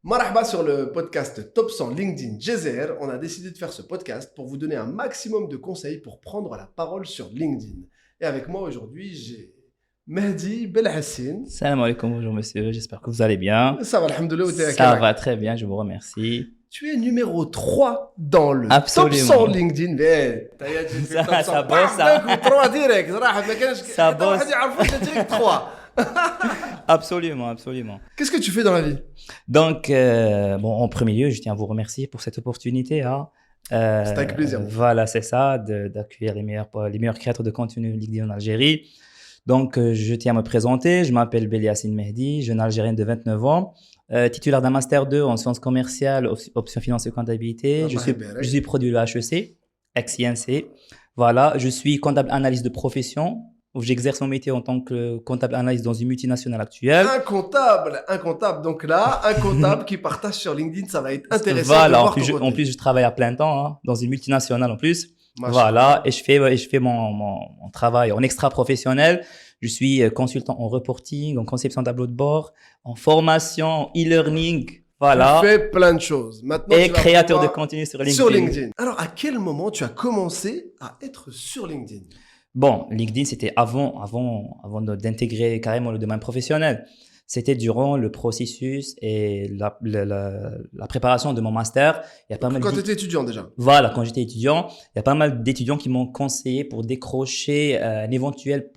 Marhaba sur le podcast Top 100 LinkedIn GZR. On a décidé de faire ce podcast pour vous donner un maximum de conseils pour prendre la parole sur LinkedIn. Et avec moi aujourd'hui, j'ai Mehdi Belhassine. Salam alaikum, bonjour monsieur, j'espère que vous allez bien. Ça va, alhamdoulilah, ou t'es à Ça Karak. va très bien, je vous remercie. Tu es numéro 3 dans le Absolument. Top 100 LinkedIn. Mais t'as dit Ça- Top 100. ça bosse, ça. 3 direct. صراحة ما كانش Ça حتى واحد bosse. يعرفوش direct 3. Absolument, absolument. Qu'est-ce que tu fais dans la vie? Donc, en premier lieu, je tiens à vous remercier pour cette opportunité. C'est avec plaisir. Voilà, c'est ça, d'accueillir les meilleurs créateurs de contenu LinkedIn en Algérie. Donc, je tiens à me présenter. Je m'appelle Belhassine Mehdi, jeune Algérienne de 29 ans, titulaire d'un Master 2 en sciences commerciales, option finance et comptabilité. Ah, Je suis produit de l'HEC, ex-INC. Voilà, je suis comptable analyste de profession, où j'exerce mon métier en tant que comptable analyste dans une multinationale actuelle. Incontable. Donc là, un comptable qui partage sur LinkedIn, ça va être intéressant. Voilà, de en voir plus, ton côté. en plus, je travaille à plein temps dans une multinationale en plus. Machallah. Voilà, et je fais mon travail en extra professionnel. Je suis consultant en reporting, en conception de tableau de bord, en formation, en e-learning. Voilà. Tu fais plein de choses. Maintenant, Et tu vas créateur de pouvoir- contenu sur LinkedIn. Sur LinkedIn. Alors, à quel moment tu as commencé à être sur LinkedIn? Bon, LinkedIn, c'était avant d'intégrer carrément le domaine professionnel. C'était durant le processus et la préparation de mon master. Il y a pas mal Quand tu étais étudiant déjà. Voilà, quand j'étais étudiant, il y a pas mal d'étudiants qui m'ont conseillé pour décrocher un éventuel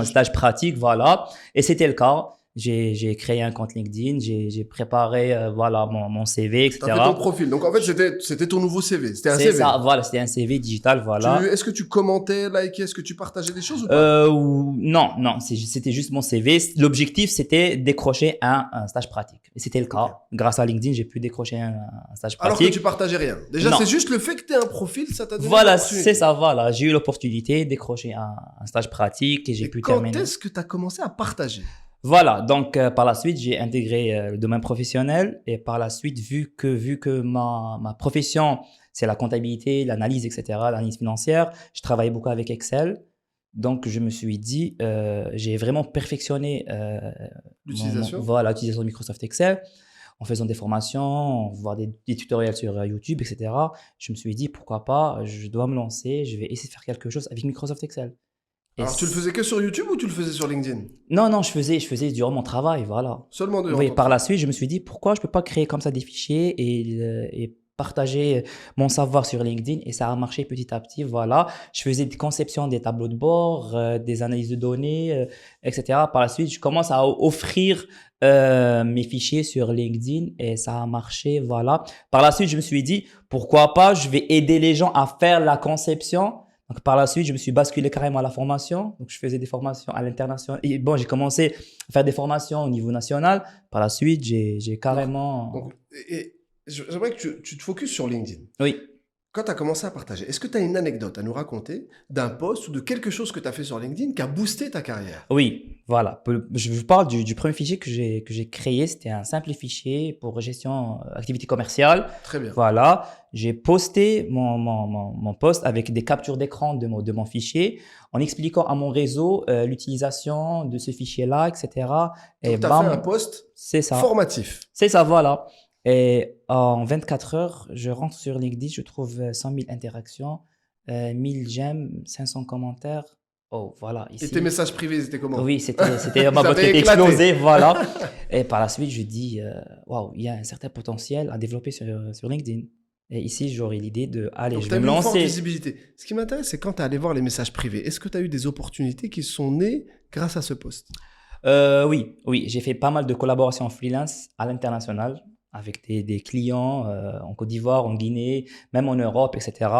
stage pratique, voilà. Et c'était le cas. J'ai créé un compte LinkedIn, j'ai préparé voilà mon CV, Tu etc. as fait ton profil. Donc, en fait, c'était ton nouveau CV. C'était un C'est CV. ça, voilà, c'était un CV digital, voilà. Est-ce que tu commentais, likais, est-ce que tu partageais des choses ou pas? Non, c'était juste mon CV. L'objectif, c'était décrocher un stage pratique. Et c'était le cas. Ok. Grâce à LinkedIn, j'ai pu décrocher un stage Alors pratique. que tu partageais rien. Déjà, Non. c'est juste le fait que tu aies un profil, ça t'a donné Voilà, l'opportunité. c'est ça, voilà. J'ai eu l'opportunité de décrocher un stage pratique et j'ai Et pu quand terminer. est-ce que tu as commencé à partager? Voilà, donc par la suite, j'ai intégré le domaine professionnel et par la suite, vu que ma profession, c'est la comptabilité, l'analyse, etc., l'analyse financière, je travaillais beaucoup avec Excel. Donc, je me suis dit, j'ai vraiment perfectionné L'utilisation? voilà, l'utilisation de Microsoft Excel en faisant des formations, voir des tutoriels sur YouTube, etc. Je me suis dit, pourquoi pas, je dois me lancer, je vais essayer de faire quelque chose avec Microsoft Excel. Et Alors, tu le faisais que sur YouTube ou tu le faisais sur LinkedIn? Non, je faisais durant mon travail, voilà. Seulement de Oui, par la suite, je me suis dit, pourquoi je peux pas créer comme ça des fichiers et partager mon savoir sur LinkedIn, et ça a marché petit à petit, voilà. Je faisais des conceptions des tableaux de bord, des analyses de données, etc. Par la suite, je commence à offrir mes fichiers sur LinkedIn et ça a marché, voilà. Par la suite, je me suis dit, pourquoi pas, je vais aider les gens à faire la conception. Donc, par la suite, je me suis basculé carrément à la formation. Donc, je faisais des formations à l'international. Et bon, j'ai commencé à faire des formations au niveau national. Par la suite, j'ai carrément… Donc, j'aimerais que tu te focuses sur LinkedIn. Oui. Quand tu as commencé à partager, est-ce que tu as une anecdote à nous raconter d'un post ou de quelque chose que tu as fait sur LinkedIn qui a boosté ta carrière? Oui, voilà. Je vous parle du premier fichier que j'ai créé. C'était un simple fichier pour gestion activité commerciale. Très bien. Voilà. J'ai posté mon post avec des captures d'écran de mon fichier en expliquant à mon réseau l'utilisation de ce fichier-là, etc. Et Donc, tu as bam, fait un post c'est ça. formatif. C'est ça, voilà. Et en 24 heures, je rentre sur LinkedIn, je trouve 100 000 interactions, 1000 j'aime, 500 commentaires. Oh, voilà. Et Ici. tes messages privés, c'était comment? Oui, c'était ma Ils boîte avaient était éclaté. explosée, voilà. Et par la suite, je dis, waouh, il y a un certain potentiel à développer sur LinkedIn. Et ici, j'aurais l'idée de, allez, Donc, je tu as vais me eu une forte lancer. visibilité. Ce qui m'intéresse, c'est quand tu es allé voir les messages privés. Est-ce que tu as eu des opportunités qui sont nées grâce à ce post? Oui, j'ai fait pas mal de collaborations en freelance à l'international avec des clients en Côte d'Ivoire, en Guinée, même en Europe, etc.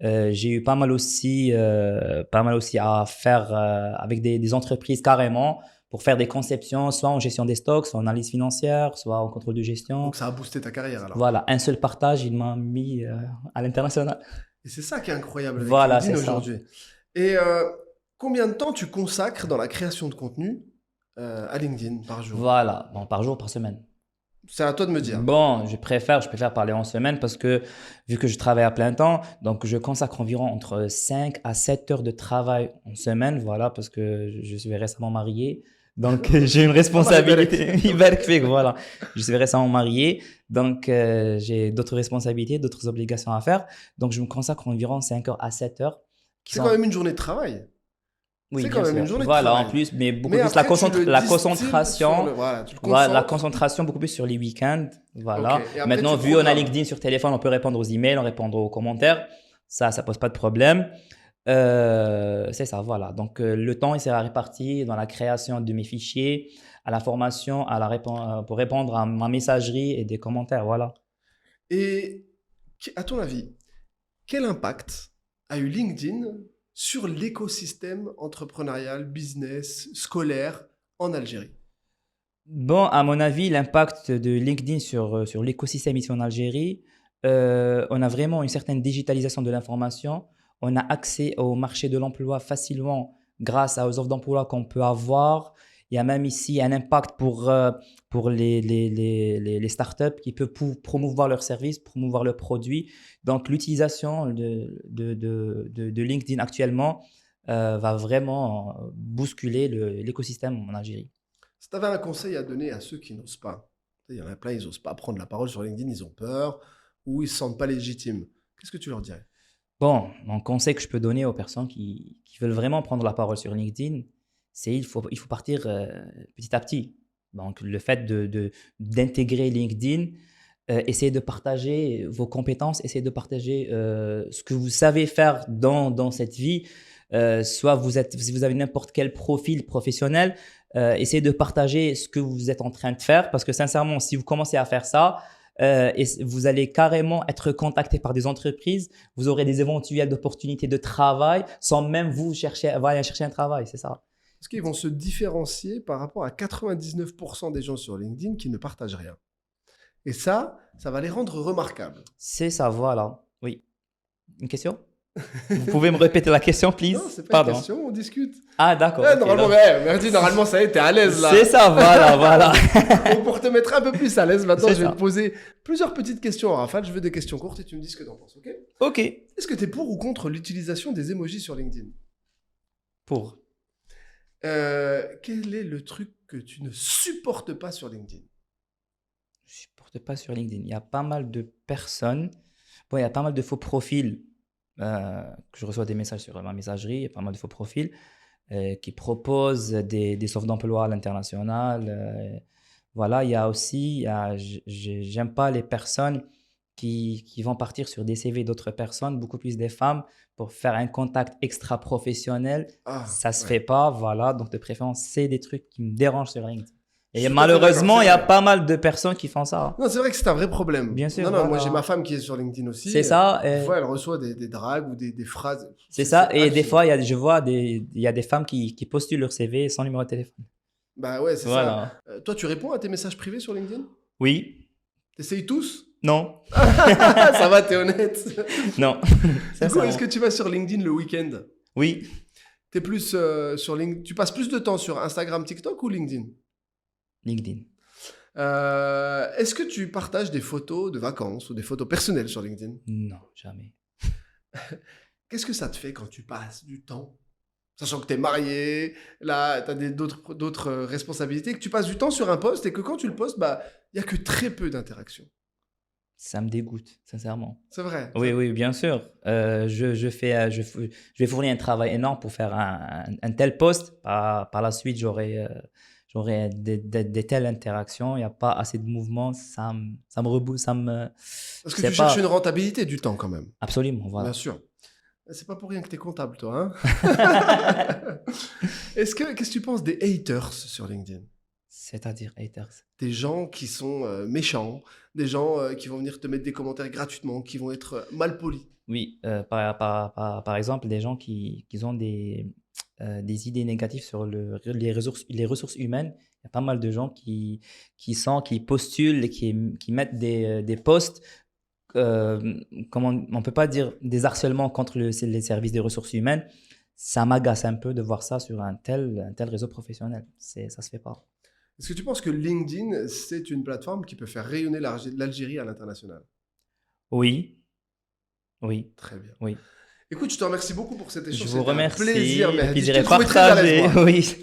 J'ai eu pas mal aussi à faire avec des entreprises carrément pour faire des conceptions, soit en gestion des stocks, soit en analyse financière, soit en contrôle de gestion. Donc, ça a boosté ta carrière alors. Voilà, un seul partage, il m'a mis à l'international. Et c'est ça qui est incroyable avec Voilà, LinkedIn c'est ça. aujourd'hui. Et combien de temps tu consacres dans la création de contenu à LinkedIn par jour? Voilà, bon, par jour, par semaine. C'est à toi de me dire. Bon, je préfère parler en semaine parce que vu que je travaille à plein temps, donc je consacre environ entre 5 à 7 heures de travail en semaine, voilà, parce que je suis récemment marié. Donc, j'ai une responsabilité. Ybarak Fik, voilà. Je suis récemment marié. Donc, j'ai d'autres responsabilités, d'autres obligations à faire. Donc, je me consacre environ 5 heures à 7 heures qui C'est quand sont. même une journée de travail. Oui, C'est quand bien même une sûr. journée de Voilà, en travail. plus, mais beaucoup Mais plus la, après, tu le la distilles sur concentration. le... Voilà, tu le Voilà, la concentres. concentration beaucoup plus sur les week-ends. Ok. Voilà. Et après, Maintenant, tu vu on a programmes. LinkedIn sur téléphone, on peut répondre aux emails, on répondre aux commentaires. Ça pose pas de problème. C'est ça, voilà. Donc, le temps, il sera réparti dans la création de mes fichiers, à la formation, pour répondre à ma messagerie et des commentaires. Voilà. Et à ton avis, quel impact a eu LinkedIn sur l'écosystème entrepreneurial, business, scolaire en Algérie? Bon, à mon avis, l'impact de LinkedIn sur l'écosystème ici en Algérie, on a vraiment une certaine digitalisation de l'information. On a accès au marché de l'emploi facilement grâce aux offres d'emploi qu'on peut avoir. Il y a même ici un impact pour les startups qui peuvent promouvoir leurs services, promouvoir leurs produits. Donc, l'utilisation de LinkedIn actuellement va vraiment bousculer l'écosystème en Algérie. Si tu avais un conseil à donner à ceux qui n'osent pas, il y en a plein, ils n'osent pas prendre la parole sur LinkedIn, ils ont peur ou ils ne se sentent pas légitimes. Qu'est-ce que tu leur dirais? Bon, mon conseil que je peux donner aux personnes qui veulent vraiment prendre la parole sur LinkedIn, c'est il faut partir petit à petit. Donc, le fait d'intégrer LinkedIn, essayer de partager vos compétences, essayer de partager ce que vous savez faire dans cette vie. Soit si vous avez n'importe quel profil professionnel, essayez de partager ce que vous êtes en train de faire parce que sincèrement, si vous commencez à faire ça, et vous allez carrément être contacté par des entreprises, vous aurez des éventuelles opportunités de travail sans même vous aller chercher un travail, c'est ça. Est-ce qu'ils vont se différencier par rapport à 99% des gens sur LinkedIn qui ne partagent rien? Et ça va les rendre remarquables. C'est ça, voilà. Oui. Une question? Vous pouvez me répéter la question, Non, please? c'est pas une Pardon. question, on discute. Ah, d'accord. Eh, Ok, normalement, donc, merci, normalement, ça y est, t'es à l'aise là. c'est ça, voilà, voilà. Donc, pour te mettre un peu plus à l'aise, maintenant, C'est je vais ça. te poser plusieurs petites questions en rafale. Je veux des questions courtes et tu me dis ce que t'en penses, ok? Ok. Est-ce que tu es pour ou contre l'utilisation des emojis sur LinkedIn? Pour. Quel est le truc que tu ne supportes pas sur LinkedIn? Je supporte pas sur LinkedIn. Il y a pas mal de personnes. Bon, il y a pas mal de faux profils que je reçois des messages sur ma messagerie. Il y a pas mal de faux profils qui proposent des offres d'emploi à l'international. Voilà, il y a aussi, j'aime pas les personnes qui vont partir sur des CV d'autres personnes, beaucoup plus des femmes, pour faire un contact extra-professionnel. Ah, Ça se ouais. fait pas, voilà. Donc, de préférence, c'est des trucs qui me dérangent sur LinkedIn. Je Et suis tout à fait d'accord, malheureusement, c'est il y a vrai. pas mal de personnes qui font ça. Non, c'est vrai que c'est un vrai problème. Bien sûr, Non, non, moi j'ai voilà. ma femme qui est sur LinkedIn aussi. C'est ça. Des fois, elle reçoit des dragues ou des phrases. C'est ça. Et des hallucinant. fois, je vois il y a des femmes qui postulent leur CV sans numéro de téléphone. Bah ouais, c'est ça. Voilà. Toi, tu réponds à tes messages privés sur LinkedIn? Oui. T'essayes tous? Non. Ça va, t'es honnête. Non. Du coup, Sincèrement. est-ce que tu vas sur LinkedIn le week-end? Oui. T'es plus sur LinkedIn. Tu passes plus de temps sur Instagram, TikTok ou LinkedIn? LinkedIn. Est-ce que tu partages des photos de vacances ou des photos personnelles sur LinkedIn? Non, jamais. Qu'est-ce que ça te fait quand tu passes du temps, sachant que tu es marié, là, tu as d'autres responsabilités, que tu passes du temps sur un post et que quand tu le postes, bah, il n'y a que très peu d'interactions. Ça me dégoûte, sincèrement. C'est vrai. Oui, oui, bien sûr. Je vais fournir un travail énorme pour faire un tel post. Par la suite, j'aurai des telles interactions. Il n'y a pas assez de mouvement. Ça me reboot. Parce Je que sais tu cherches pas. une rentabilité du temps quand même. Absolument, Bien voilà. sûr. C'est pas pour rien que tu es comptable, toi. Hein. Qu'est-ce que tu penses des haters sur LinkedIn? C'est-à-dire haters. Des gens qui sont méchants, des gens qui vont venir te mettre des commentaires gratuitement, qui vont être mal polis. Oui, par exemple, des gens qui ont des idées négatives sur les ressources humaines. Il y a pas mal de gens qui postulent, qui mettent des posts, comment, on ne peut pas dire des harcèlements contre les services des ressources humaines. Ça m'agace un peu de voir ça sur un tel réseau professionnel. Ça se fait pas. Est-ce que tu penses que LinkedIn, c'est une plateforme qui peut faire rayonner l'Algérie à l'international? Oui, oui, Très bien. oui. Écoute, je te remercie beaucoup pour cet Je échange. vous C'était un remercie. plaisir, Et Mehdi. puis Je j'irai t'ai trouvé très à l'aise, partager. moi. Oui.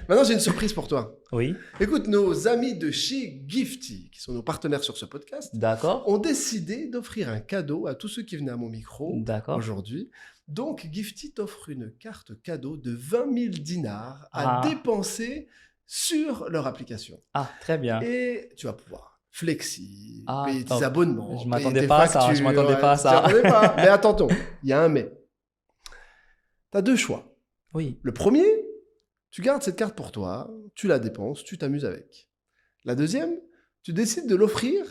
Maintenant, j'ai une surprise pour toi. Oui. Écoute, nos amis de chez Gifty, qui sont nos partenaires sur ce podcast, D'accord. ont décidé d'offrir un cadeau à tous ceux qui venaient à mon micro D'accord. aujourd'hui. Donc, Gifty t'offre une carte cadeau de 20 000 dinars à Ah. dépenser sur leur application. Ah, très bien. Et tu vas pouvoir flexi, Ah, payer top. tes abonnements, Je payer m'attendais tes pas à ça, je factures. m'attendais pas à Tu ça. t'attendais pas. Mais attends, il y a un mais. Tu as deux choix. Oui. Le premier, tu gardes cette carte pour toi, tu la dépenses, tu t'amuses avec. La deuxième, tu décides de l'offrir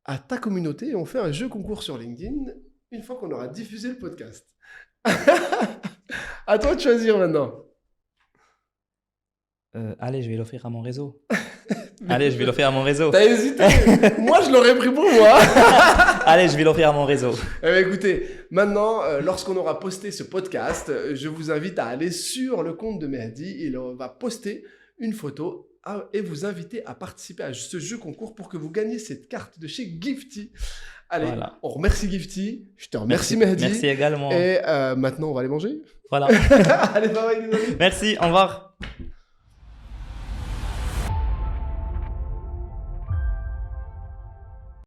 à ta communauté et on fait un jeu concours sur LinkedIn une fois qu'on aura diffusé le podcast. À toi de choisir maintenant. Allez, je vais l'offrir à mon réseau. Allez, je vais l'offrir à mon réseau. T'as hésité. Moi, je l'aurais pris pour moi. Allez, je vais l'offrir à mon réseau. Eh bien, écoutez, maintenant, lorsqu'on aura posté ce podcast, je vous invite à aller sur le compte de Mehdi. Il va poster une photo et vous inviter à participer à ce jeu concours pour que vous gagniez cette carte de chez Gifty. Allez, Voilà. on remercie Gifty. Je te remercie, Mehdi. Merci également. Et maintenant, on va aller manger. Voilà. Allez, bye bye, les amis. Merci, au revoir.